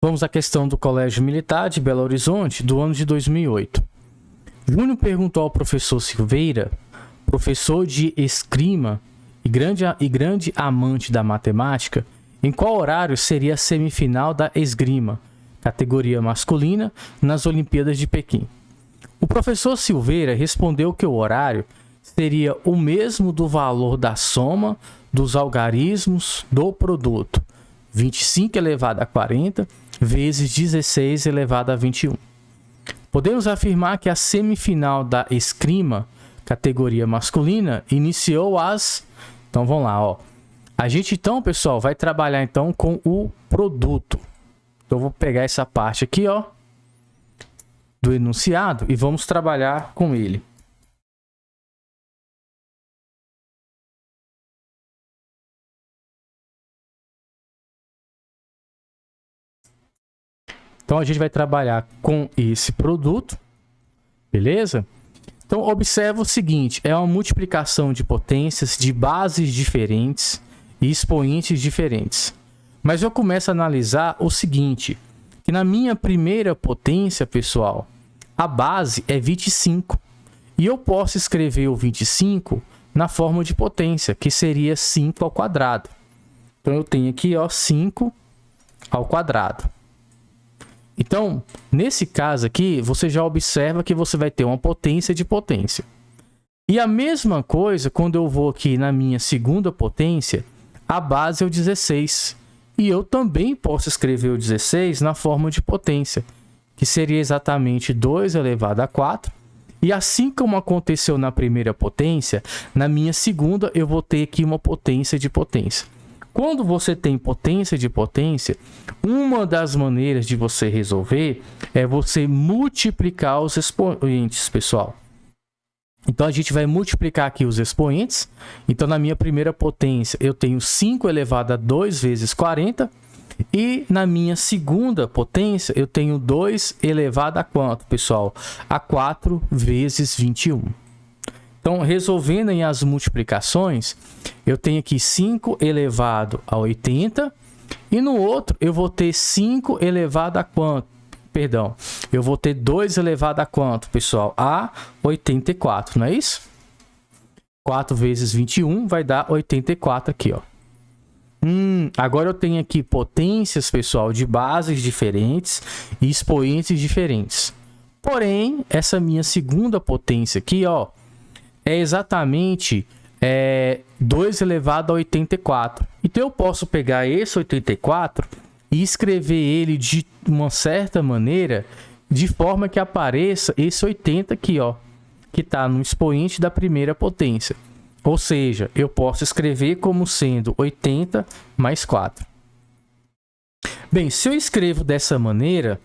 Vamos à questão do Colégio Militar de Belo Horizonte, do ano de 2008. Júnior perguntou ao professor Silveira, professor de esgrima e grande amante da matemática, em qual horário seria a semifinal da esgrima, categoria masculina, nas Olimpíadas de Pequim. O professor Silveira respondeu que o horário seria o mesmo do valor da soma dos algarismos do produto, 25 elevado a 40 vezes 16 elevado a 21. Podemos afirmar que a semifinal da esgrima, categoria masculina, iniciou às... Então vamos lá, ó. A gente então, pessoal, vai trabalhar então com o produto. Então eu vou pegar essa parte aqui, ó, do enunciado e vamos trabalhar com ele. Então a gente vai trabalhar com esse produto, beleza? Então observa o seguinte, é uma multiplicação de potências de bases diferentes e expoentes diferentes. Mas eu começo a analisar o seguinte, que na minha primeira potência, pessoal, a base é 25. E eu posso escrever o 25 na forma de potência, que seria 5 ao quadrado. Então eu tenho aqui, ó, 5 ao quadrado. Então, nesse caso aqui, você já observa que você vai ter uma potência de potência. E a mesma coisa quando eu vou aqui na minha segunda potência, a base é o 16. E eu também posso escrever o 16 na forma de potência, que seria exatamente 2 elevado a 4. E assim como aconteceu na primeira potência, na minha segunda eu vou ter aqui uma potência de potência. Quando você tem potência de potência, uma das maneiras de você resolver é você multiplicar os expoentes, pessoal. Então, a gente vai multiplicar aqui os expoentes. Então, na minha primeira potência, eu tenho 5 elevado a 2 vezes 40. E na minha segunda potência, eu tenho 2 elevado a quanto, pessoal? A 4 vezes 21. Então, resolvendo em as multiplicações, eu tenho aqui 5 elevado a 80. E no outro, eu vou ter 5 elevado a quanto? Perdão, eu vou ter 2 elevado a quanto, pessoal? A 84, não é isso? 4 vezes 21 vai dar 84 aqui, ó. Agora eu tenho aqui potências, pessoal, de bases diferentes e expoentes diferentes. Porém, essa minha segunda potência aqui, ó, é exatamente 2 elevado a 84. Então, eu posso pegar esse 84 e escrever ele de uma certa maneira, de forma que apareça esse 80 aqui, ó, que está no expoente da primeira potência. Ou seja, eu posso escrever como sendo 80 mais 4. Bem, se eu escrevo dessa maneira,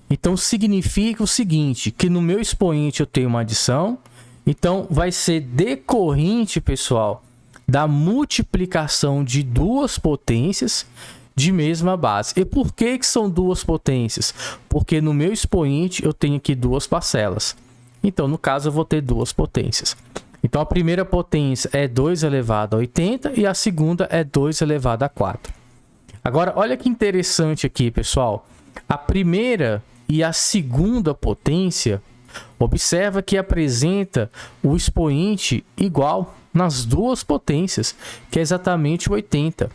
então significa o seguinte, que no meu expoente eu tenho uma adição. Então, vai ser decorrente, pessoal, da multiplicação de duas potências de mesma base. E por que são duas potências? Porque no meu expoente eu tenho aqui duas parcelas. Então, no caso, eu vou ter duas potências. Então, a primeira potência é 2 elevado a 80 e a segunda é 2 elevado a 4. Agora, olha que interessante aqui, pessoal. A primeira e a segunda potência, observa que apresenta o expoente igual nas duas potências, que é exatamente o 80.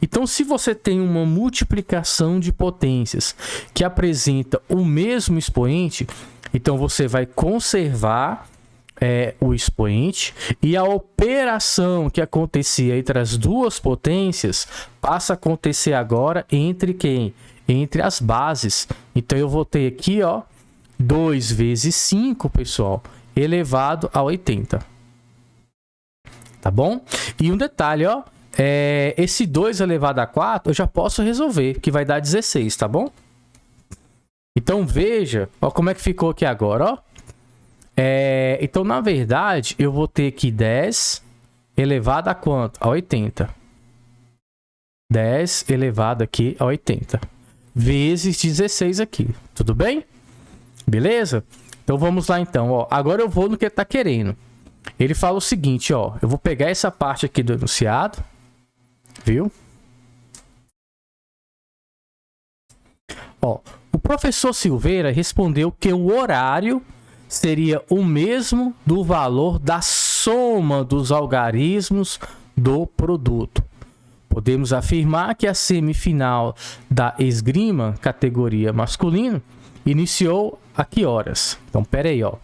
Então, se você tem uma multiplicação de potências que apresenta o mesmo expoente, então você vai conservar o expoente e a operação que acontecia entre as duas potências passa a acontecer agora entre quem? Entre as bases. Então, eu vou ter aqui, ó, 2 vezes 5, pessoal, elevado a 80. Tá bom? E um detalhe, ó, esse 2 elevado a 4 eu já posso resolver, que vai dar 16, tá bom? Então, veja, ó, como é que ficou aqui agora, ó. Então, na verdade, eu vou ter aqui 10 elevado a quanto? A 80. 10 elevado aqui a 80. Vezes 16 aqui. Tudo bem? Beleza? Então, vamos lá, então. Ó, agora eu vou no que ele está querendo. Ele fala o seguinte, ó. Eu vou pegar essa parte aqui do enunciado. Viu? Ó, o professor Silveira respondeu que o horário seria o mesmo do valor da soma dos algarismos do produto. Podemos afirmar que a semifinal da esgrima, categoria masculino, iniciou a que horas? Então, pera aí, ó.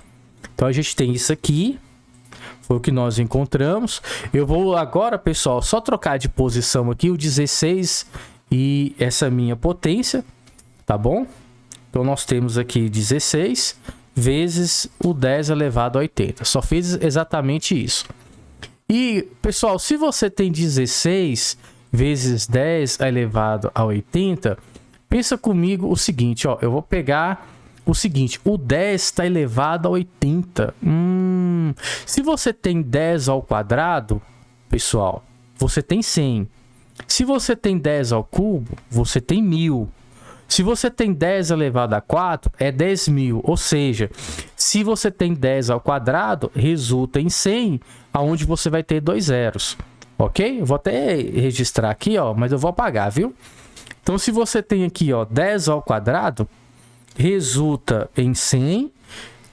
Então, a gente tem isso aqui. Foi o que nós encontramos. Eu vou agora, pessoal, só trocar de posição aqui o 16 e essa minha potência, tá bom? Então, nós temos aqui 16 vezes o 10 elevado a 80. Só fiz exatamente isso. E, pessoal, se você tem 16 vezes 10 elevado a 80, pensa comigo o seguinte, ó. Eu vou pegar o seguinte, o 10 está elevado a 80. Se você tem 10 ao quadrado, pessoal, você tem 100. Se você tem 10 ao cubo, você tem 1000. Se você tem 10 elevado a 4, é 10.000. Ou seja, se você tem 10 ao quadrado, resulta em 100, aonde você vai ter 2 zeros. Ok? Eu vou até registrar aqui, ó, mas eu vou apagar, viu? Então, se você tem aqui, ó, 10 ao quadrado, resulta em 100.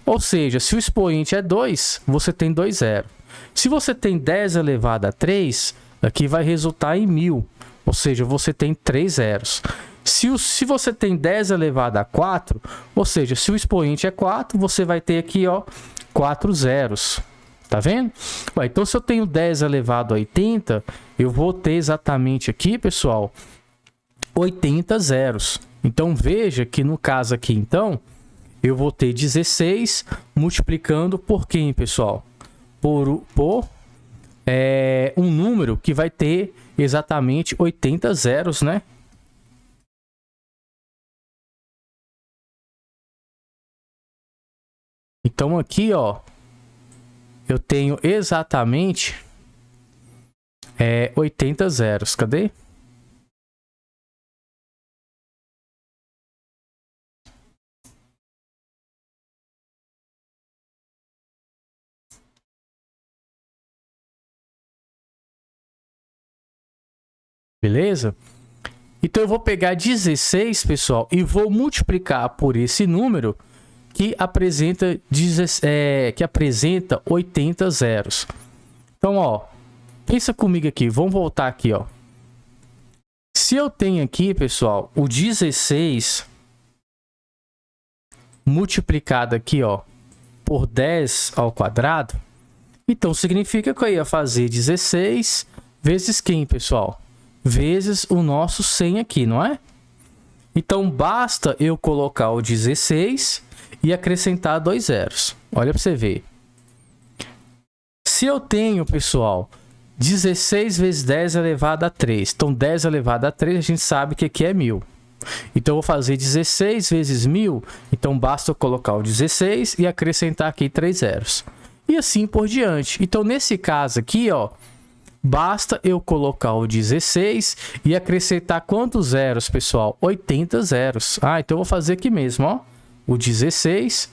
Ou seja, se o expoente é 2, você tem 2 zeros. Se você tem 10 elevado a 3, aqui vai resultar em 1000. Ou seja, você tem 3 zeros. Se você tem 10 elevado a 4, ou seja, se o expoente é 4, você vai ter aqui, ó, 4 zeros. Tá vendo? Ué, então, se eu tenho 10 elevado a 80, eu vou ter exatamente aqui, pessoal, 80 zeros. Então, veja que no caso aqui, então, eu vou ter 16 multiplicando por quem, pessoal? Por um número que vai ter exatamente 80 zeros, né? Então, aqui, ó, eu tenho exatamente 80 zeros. Cadê? Beleza? Então, eu vou pegar 16, pessoal, e vou multiplicar por esse número que apresenta 80 zeros. Então, ó, pensa comigo aqui. Vamos voltar aqui, ó. Se eu tenho aqui, pessoal, o 16 multiplicado aqui, ó, por 10 ao quadrado, então significa que eu ia fazer 16 vezes quem, pessoal? Vezes o nosso 100 aqui, não é? Então, basta eu colocar o 16 e acrescentar 2 zeros. Olha para você ver. Se eu tenho, pessoal, 16 vezes 10 elevado a 3. Então, 10 elevado a 3, a gente sabe que aqui é 1000. Então, eu vou fazer 16 vezes 1000. Então, basta eu colocar o 16 e acrescentar aqui 3 zeros. E assim por diante. Então, nesse caso aqui, ó, basta eu colocar o 16 e acrescentar quantos zeros, pessoal? 80 zeros. Ah, então eu vou fazer aqui mesmo, ó. O 16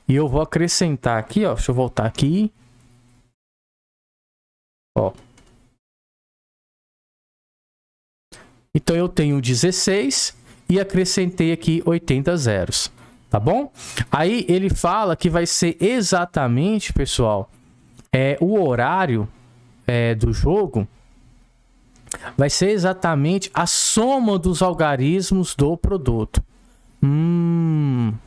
e eu vou acrescentar aqui, ó. Deixa eu voltar aqui. Ó. Então eu tenho 16 e acrescentei aqui 80 zeros, tá bom? Aí ele fala que vai ser exatamente, pessoal, o horário do jogo vai ser exatamente a soma dos algarismos do produto.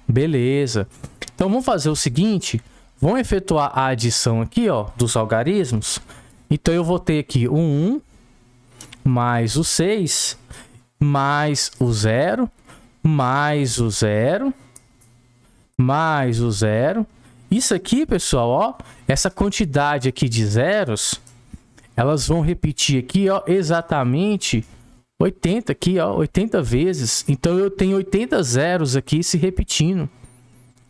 Beleza. Então vamos fazer o seguinte, vamos efetuar a adição aqui, ó, dos algarismos. Então eu vou ter aqui o 1 mais o 6 mais o 0 mais o 0 mais o 0. Isso aqui, pessoal, ó, essa quantidade aqui de zeros, elas vão repetir aqui, ó, exatamente 80 aqui, ó, 80 vezes. Então eu tenho 80 zeros aqui se repetindo,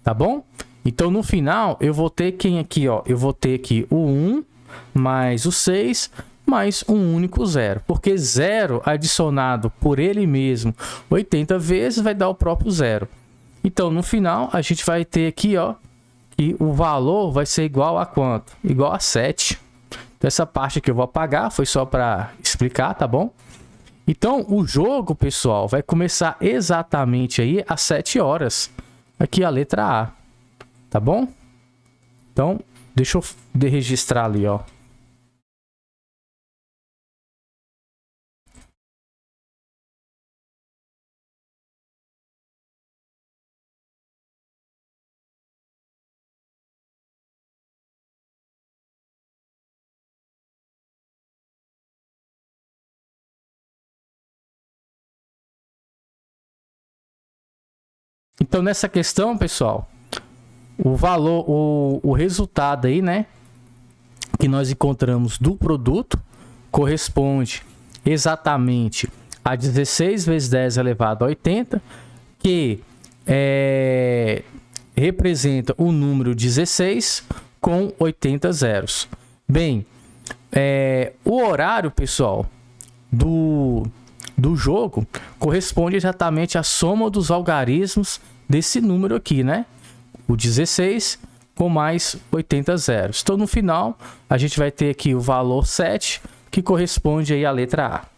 tá bom? Então no final eu vou ter quem aqui, ó, eu vou ter aqui o 1 mais o 6 mais um único zero, porque zero adicionado por ele mesmo 80 vezes vai dar o próprio zero. Então no final a gente vai ter aqui, ó, que o valor vai ser igual a quanto? Igual a 7. Então essa parte aqui eu vou apagar, foi só para explicar, tá bom? Então, o jogo, pessoal, vai começar exatamente aí às 7 horas. Aqui a letra A. Tá bom? Então, deixa eu registrar ali, ó. Então, nessa questão, pessoal, o valor, o resultado aí, né, que nós encontramos do produto corresponde exatamente a 16 vezes 10 elevado a 80, que representa o número 16 com 80 zeros. Bem, o horário, pessoal, do jogo corresponde exatamente à soma dos algarismos desse número aqui, né? O 16 com mais 80 zeros. Então, no final, a gente vai ter aqui o valor 7, que corresponde aí à letra A.